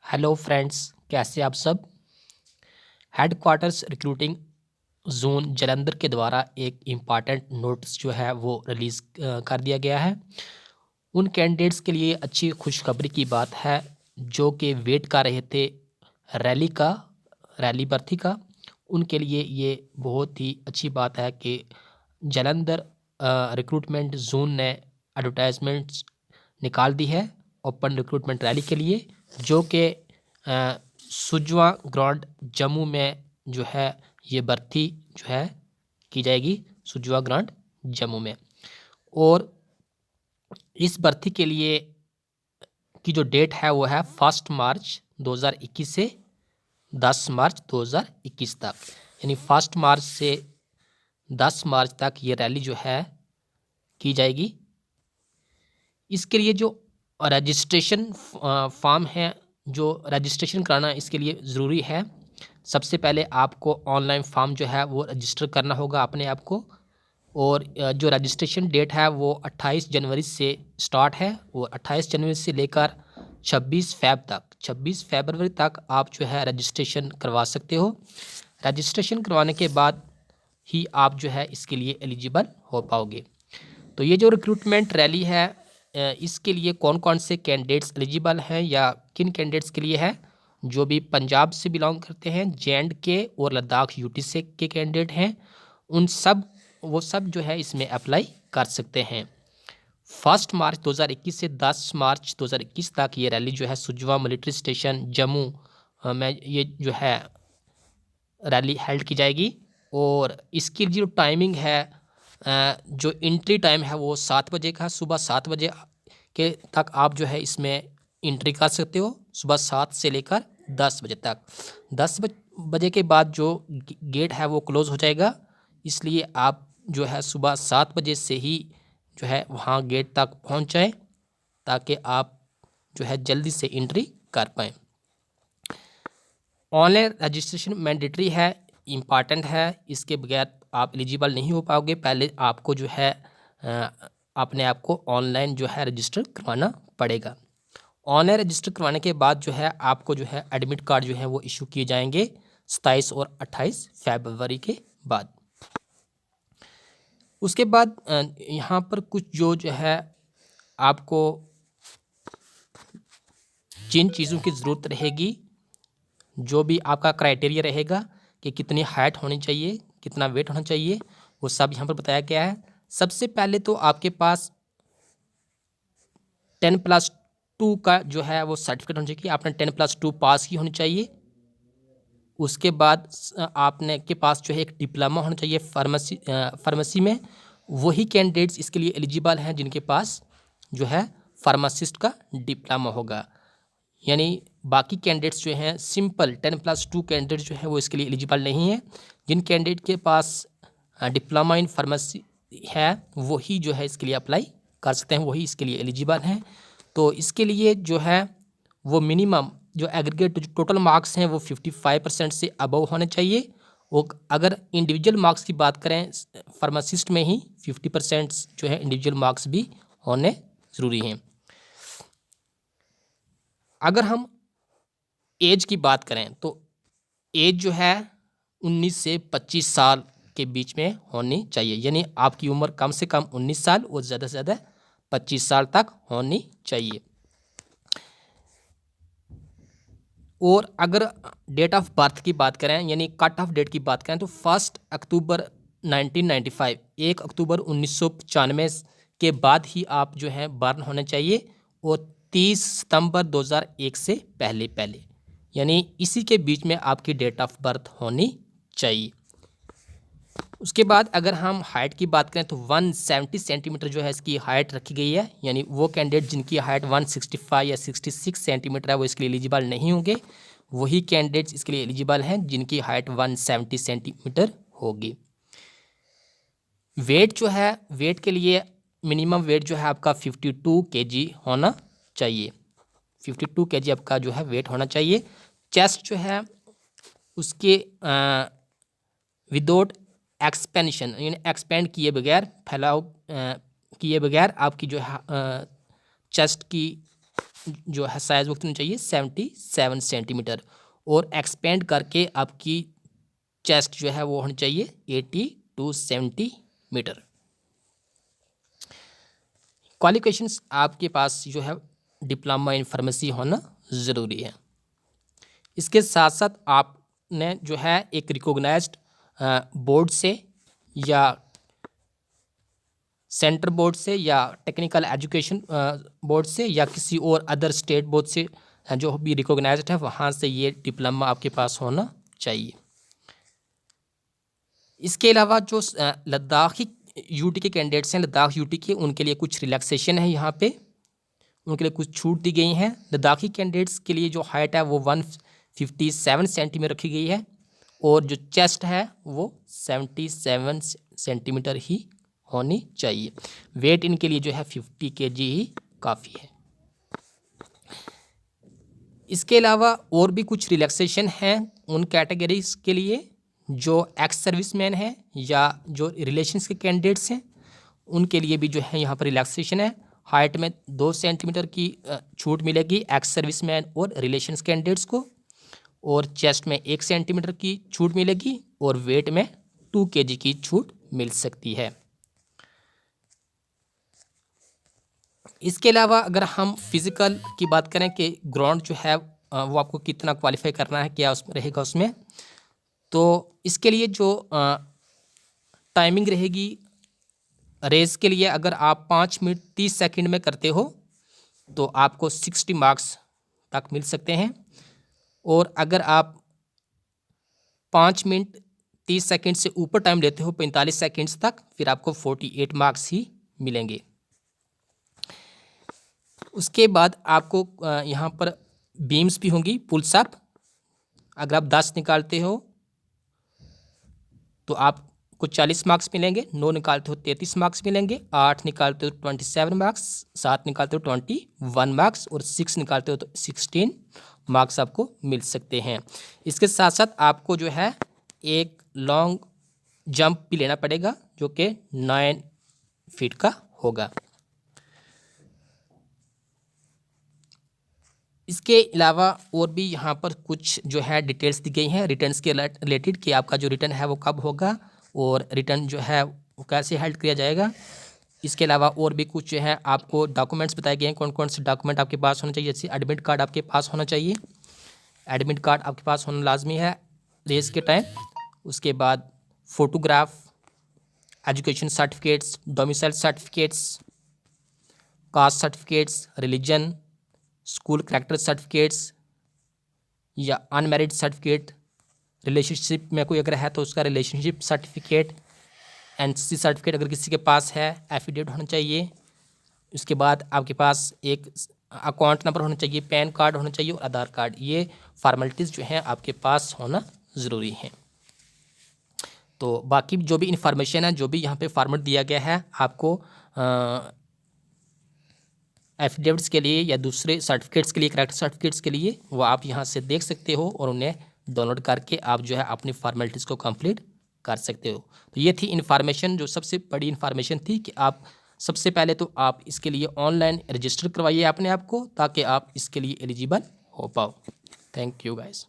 Hello friends, कैसे आप सब। हेडक्वार्टर्स रिक्रूटिंग जोन जालंधर के द्वारा एक इम्पॉर्टेंट नोटिस जो है वो रिलीज़ कर दिया गया है। उन कैंडिडेट्स के लिए अच्छी खुशखबरी की बात है जो कि वेट कर रहे थे रैली भर्ती का। उनके लिए ये बहुत ही अच्छी बात है कि जालंधर रिक्रूटमेंट जोन ने एडवर्टाइजमेंट्स निकाल दी है ओपन रिक्रूटमेंट रैली के लिए, जो कि सुजवा ग्राउंड जम्मू में जो है ये भर्ती जो है की जाएगी सुजवा ग्राउंड जम्मू में। और इस भर्ती के लिए की जो डेट है वो है 1 मार्च 2021 से 10 मार्च 2021 तक, यानी 1 मार्च से 10 मार्च तक ये रैली जो है की जाएगी। इसके लिए जो रजिस्ट्रेशन फॉर्म है, जो रजिस्ट्रेशन कराना इसके लिए ज़रूरी है। सबसे पहले आपको ऑनलाइन फॉर्म जो है वो रजिस्टर करना होगा अपने आप को। और जो रजिस्ट्रेशन डेट है वो 28 जनवरी से स्टार्ट है और 28 जनवरी से लेकर 26 फरवरी तक आप जो है रजिस्ट्रेशन करवा सकते हो। रजिस्ट्रेशन करवाने के बाद ही आप जो है इसके लिए एलिजिबल हो पाओगे। तो ये जो रिक्रूटमेंट रैली है इसके लिए कौन कौन से कैंडिडेट्स एलिजिबल हैं या किन कैंडिडेट्स के लिए है, जो भी पंजाब से बिलोंग करते हैं, JNK और लद्दाख UT से के कैंडिडेट हैं, वो सब जो है इसमें अप्लाई कर सकते हैं। 1 मार्च 2021 से 10 मार्च 2021 तक ये रैली जो है सुजवा मिलिट्री स्टेशन जम्मू में ये जो है रैली हेल्ड की जाएगी। और इसकी जो टाइमिंग है, जो एंट्री टाइम है वो 7 बजे का, सुबह 7 बजे के तक आप जो है इसमें एंट्री कर सकते हो, सुबह 7 से लेकर 10 बजे तक। 10 बजे के बाद जो गेट है वो क्लोज़ हो जाएगा, इसलिए आप जो है सुबह 7 बजे से ही जो है वहाँ गेट तक पहुँच जाएँ ताकि आप जो है जल्दी से एंट्री कर पाएँ। ऑनलाइन रजिस्ट्रेशन मैंडेटरी है, इम्पॉर्टेंट है, इसके बगैर आप एलिजिबल नहीं हो पाओगे। पहले आपको जो है अपने आप को ऑनलाइन जो है रजिस्टर करवाना पड़ेगा। ऑनलाइन रजिस्टर करवाने के बाद जो है आपको जो है एडमिट कार्ड जो है वो इशू किए जाएंगे 27 और 28 फरवरी के बाद। उसके बाद यहाँ पर कुछ जो है आपको जिन चीज़ों की ज़रूरत रहेगी, जो भी आपका क्राइटेरिया रहेगा कि कितनी हाइट होनी चाहिए, कितना वेट होना चाहिए, वो सब यहाँ पर बताया गया है। सबसे पहले तो आपके पास 10+2 का जो है वो सर्टिफिकेट होना चाहिए कि आपने 10+2 पास की होनी चाहिए। उसके बाद आपने के पास जो है एक डिप्लोमा होना चाहिए फार्मेसी में। वही कैंडिडेट्स इसके लिए एलिजिबल हैं जिनके पास जो है फार्मासिस्ट का डिप्लोमा होगा। यानी बाकी कैंडिडेट्स जो हैं सिंपल 10+2 कैंडिडेट जो है वो इसके लिए एलिजिबल नहीं है। जिन कैंडिडेट के पास डिप्लोमा इन फार्मेसी है वही जो है इसके लिए अप्लाई कर सकते हैं, वही इसके लिए एलिजिबल हैं। तो इसके लिए जो है वो मिनिमम जो एग्रीगेट जो टोटल मार्क्स हैं वो 55% से अबव होने चाहिए। वो अगर इंडिविजुअल मार्क्स की बात करें फार्मासिस्ट में ही 50% जो है इंडिविजुअल मार्क्स भी होने ज़रूरी हैं। अगर हम एज की बात करें तो एज जो है 19 से 25 साल के बीच में होनी चाहिए, यानी आपकी उम्र कम से कम 19 साल और ज़्यादा से ज़्यादा 25 साल तक होनी चाहिए। और अगर डेट ऑफ बर्थ की बात करें यानी कट ऑफ डेट की बात करें तो 1 अक्टूबर 1995 1 अक्टूबर 1995 के बाद ही आप जो है बर्न होने चाहिए और 30 सितंबर 2001 से पहले यानी इसी के बीच में आपकी डेट ऑफ बर्थ होनी चाहिए। उसके बाद अगर हम हाइट की बात करें तो 170 सेंटीमीटर जो है इसकी हाइट रखी गई है, यानी वो कैंडिडेट जिनकी हाइट 165 या 66 सेंटीमीटर है वो इसके लिए एलिजिबल नहीं होंगे। वही कैंडिडेट्स इसके लिए एलिजिबल हैं जिनकी हाइट 170 सेंटीमीटर होगी। वेट जो है, वेट के लिए मिनिमम वेट जो है आपका 52 kg होना चाहिए। 52 kg आपका जो है वेट होना चाहिए। चेस्ट जो है उसके विदाउट एक्सपेंशन यानी एक्सपेंड किए बगैर फैलाव किए बगैर आपकी जो है चेस्ट की जो है साइज़ वो कितनी चाहिए 77 सेंटीमीटर, और एक्सपेंड करके आपकी चेस्ट जो है वो होनी चाहिए 82 सेंटीमीटर। क्वालिफिकेशंस आपके पास जो है डिप्लोमा इन फार्मेसी होना ज़रूरी है। इसके साथ साथ आपने जो है एक रिकॉग्नाइज्ड बोर्ड से या सेंटर बोर्ड से या टेक्निकल एजुकेशन बोर्ड से या किसी और अदर स्टेट बोर्ड से जो भी रिकॉग्नाइज्ड है वहाँ से ये डिप्लोमा आपके पास होना चाहिए। इसके अलावा जो लद्दाखी यूटी के कैंडिडेट्स हैं, लद्दाख यूटी के, उनके लिए कुछ रिलैक्सेशन है यहाँ पे, उनके लिए कुछ छूट दी गई हैं। लद्दाखी कैंडिडेट्स के लिए जो हाइट है वो 157 सेंटीमीटर रखी गई है, और जो चेस्ट है वो 77 सेंटीमीटर ही होनी चाहिए। वेट इनके लिए जो है 50 kg ही काफ़ी है। इसके अलावा और भी कुछ रिलैक्सेशन हैं उन कैटेगरीज के लिए जो एक्स सर्विसमैन हैं या जो रिलेशंस के कैंडिडेट्स हैं, उनके लिए भी जो है यहाँ पर रिलैक्सेशन है। हाइट में 2 सेंटीमीटर की छूट मिलेगी एक्स सर्विसमैन और रिलेशंस कैंडिडेट्स को, और चेस्ट में 1 सेंटीमीटर की छूट मिलेगी, और वेट में 2 kg की छूट मिल सकती है। इसके अलावा अगर हम फिज़िकल की बात करें कि ग्राउंड जो है वो आपको कितना क्वालिफाई करना है, क्या उसमें रहेगा उसमें, तो इसके लिए जो टाइमिंग रहेगी रेस के लिए, अगर आप 5 मिनट 30 सेकंड में करते हो तो आपको 60 मार्क्स तक मिल सकते हैं, और अगर आप 5 मिनट 30 सेकंड से ऊपर टाइम लेते हो 45 सेकंड्स तक, फिर आपको 48 मार्क्स ही मिलेंगे। उसके बाद आपको यहाँ पर बीम्स भी होंगी, पुल्स अप। अगर आप 10 निकालते हो तो आपको 40 मार्क्स मिलेंगे, 9 निकालते हो 33 मार्क्स मिलेंगे, 8 निकालते हो 27 मार्क्स, 7 निकालते हो 21 मार्क्स, और 6 निकालते हो तो 16 मार्क्स आपको मिल सकते हैं। इसके साथ साथ आपको जो है एक लॉन्ग जंप भी लेना पड़ेगा जो कि 9 फीट का होगा। इसके अलावा और भी यहाँ पर कुछ जो है डिटेल्स दी गई हैं रिटर्न्स के रिलेटेड, कि आपका जो रिटर्न है वो कब होगा और रिटर्न जो है वो कैसे हेल्ड किया जाएगा। इसके अलावा और भी कुछ जो है आपको डॉक्यूमेंट्स बताए गए हैं, कौन कौन से डॉक्यूमेंट आपके पास होने चाहिए। जैसे एडमिट कार्ड आपके पास होना चाहिए, एडमिट कार्ड आपके पास होना लाजमी है रेस के टाइम। उसके बाद photograph, education certificates, domicile certificates, caste certificates, religion, school character certificates या अनमैरिड सर्टिफिकेट, रिलेशनशिप में कोई अगर है तो उसका रिलेशनशिप सर्टिफिकेट, एनसीसी सर्टिफिकेट अगर किसी के पास है, एफिडेविट होना चाहिए। उसके बाद आपके पास एक अकाउंट नंबर होना चाहिए, पैन कार्ड होना चाहिए और आधार कार्ड। ये फॉर्मेलिटीज़ जो हैं आपके पास होना ज़रूरी है। तो बाकी जो भी इंफॉर्मेशन है, जो भी यहाँ पे फॉर्मेट दिया गया है आपको एफिडेविट्स के लिए या दूसरे सर्टिफिकेट्स के लिए, करेक्ट सर्टिफिकेट्स के लिए, वो आप यहाँ से देख सकते हो और उन्हें डाउनलोड करके आप जो है अपनी फॉर्मेलिटीज़ को कंप्लीट कर सकते हो। तो ये थी इन्फॉर्मेशन, जो सबसे बड़ी इन्फॉर्मेशन थी कि आप सबसे पहले तो आप इसके लिए ऑनलाइन रजिस्टर करवाइए अपने आप को, ताकि आप इसके लिए एलिजिबल हो पाओ। Thank you guys.